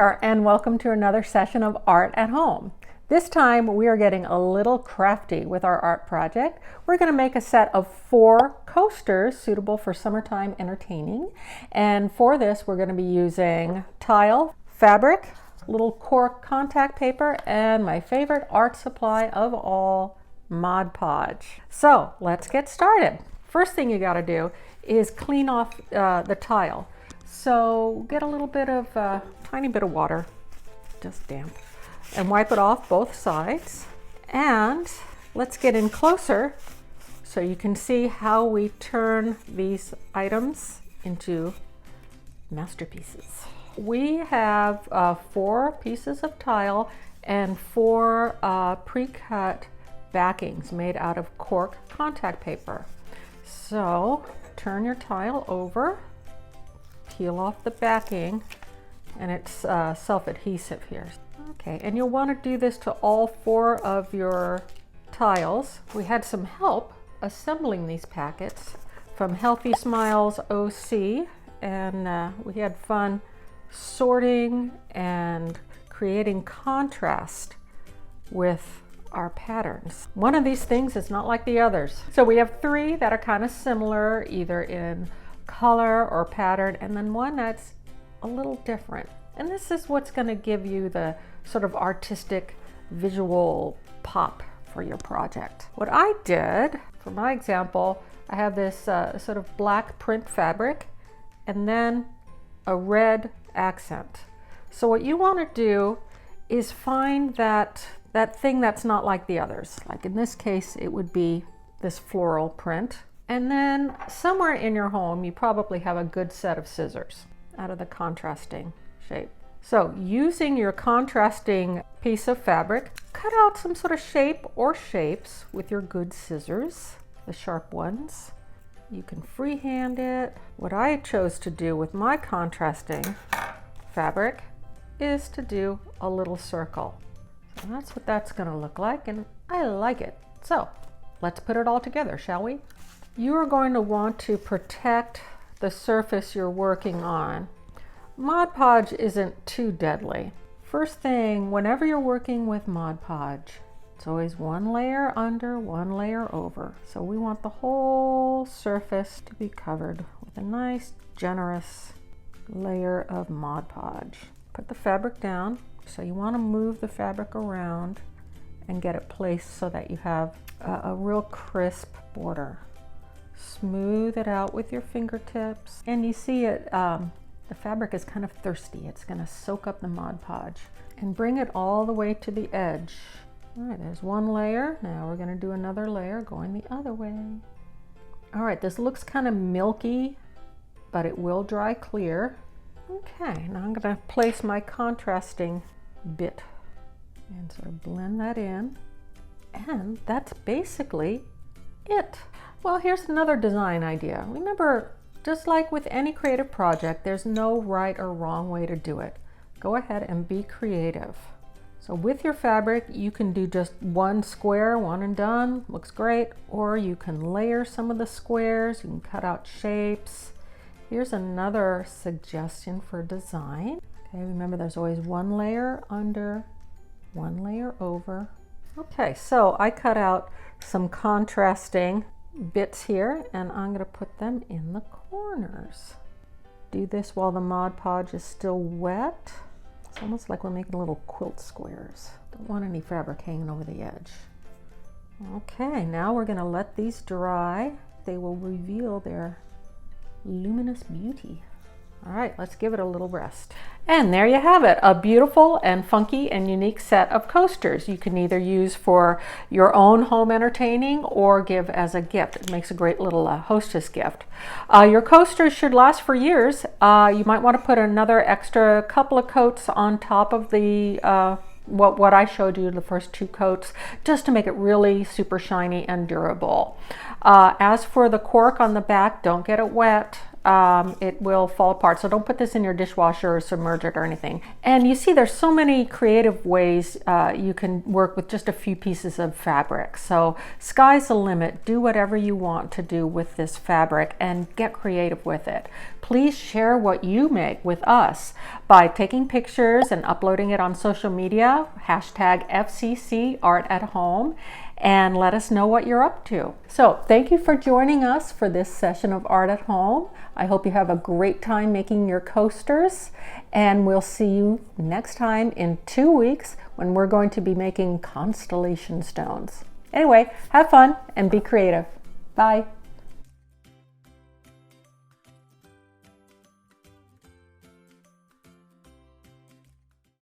there, and welcome to another session of Art at Home. This time we are getting a little crafty with our art project. We're going to make a set of 4 coasters suitable for summertime entertaining. And for this we're going to be using tile, fabric, little cork contact paper, and my favorite art supply of all, Mod Podge. So let's get started. First thing you got to do is clean off the tile. So get a little bit of, tiny bit of water, just damp, and wipe it off both sides. And let's get in closer so you can see how we turn these items into masterpieces. We have 4 pieces of tile and 4 pre-cut backings made out of cork contact paper. So turn your tile over, peel off the backing, and it's self-adhesive here. Okay, and you'll want to do this to all 4 of your tiles. We had some help assembling these packets from Healthy Smiles OC, and we had fun sorting and creating contrast with our patterns. One of these things is not like the others. So we have 3 that are kind of similar, either in color or pattern, and then one that's a little different. And this is what's going to give you the sort of artistic visual pop for your project. What I did for my example, I have this sort of black print fabric and then a red accent. So what you want to do is find that thing that's not like the others. Like in this case, it would be this floral print. And then somewhere in your home, you probably have a good set of scissors out of the contrasting shape. So using your contrasting piece of fabric, cut out some sort of shape or shapes with your good scissors, the sharp ones. You can freehand it. What I chose to do with my contrasting fabric is to do a little circle. So that's what that's going to look like, and I like it. So let's put it all together, shall we? You are going to want to protect the surface you're working on. Mod Podge isn't too deadly. First thing, whenever you're working with Mod Podge, it's always 1 layer under, 1 layer over. So we want the whole surface to be covered with a nice, generous layer of Mod Podge. Put the fabric down. So you want to move the fabric around and get it placed so that you have a real crisp border. Smooth it out with your fingertips, and you see it, the fabric is kind of thirsty. It's going to soak up the Mod Podge, and bring it all the way to the edge. All right, there's 1 layer. Now we're going to do another layer going the other way. All right, this looks kind of milky, but it will dry clear. Okay, now I'm going to place my contrasting bit and sort of blend that in, and that's basically it. Well, here's another design idea. Remember, just like with any creative project, there's no right or wrong way to do it. Go ahead and be creative. So with your fabric, you can do just 1 square, 1 and done, looks great, or you can layer some of the squares, you can cut out shapes. Here's another suggestion for design. Okay, remember there's always 1 layer under, 1 layer over. Okay, so I cut out some contrasting bits here, and I'm going to put them in the corners. Do this while the Mod Podge is still wet. It's almost like we're making little quilt squares. Don't want any fabric hanging over the edge. Okay, now we're going to let these dry. They will reveal their luminous beauty. All right, let's give it a little rest. And there you have it, a beautiful and funky and unique set of coasters. You can either use for your own home entertaining or give as a gift. It makes a great little hostess gift. Your coasters should last for years. You might want to put another extra couple of coats on top of the what I showed you, the first 2 coats, just to make it really super shiny and durable. As for the cork on the back, don't get it wet. it will fall apart. So don't put this in your dishwasher or submerge it or anything. And you see there's so many creative ways you can work with just a few pieces of fabric. So sky's the limit. Do whatever you want to do with this fabric and get creative with it. Please share what you make with us by taking pictures and uploading it on social media, hashtag FCC Art at Home, and let us know what you're up to. So thank you for joining us for this session of Art at Home. I hope you have a great time making your coasters, and we'll see you next time in 2 weeks when we're going to be making constellation stones. Anyway, have fun and be creative. Bye.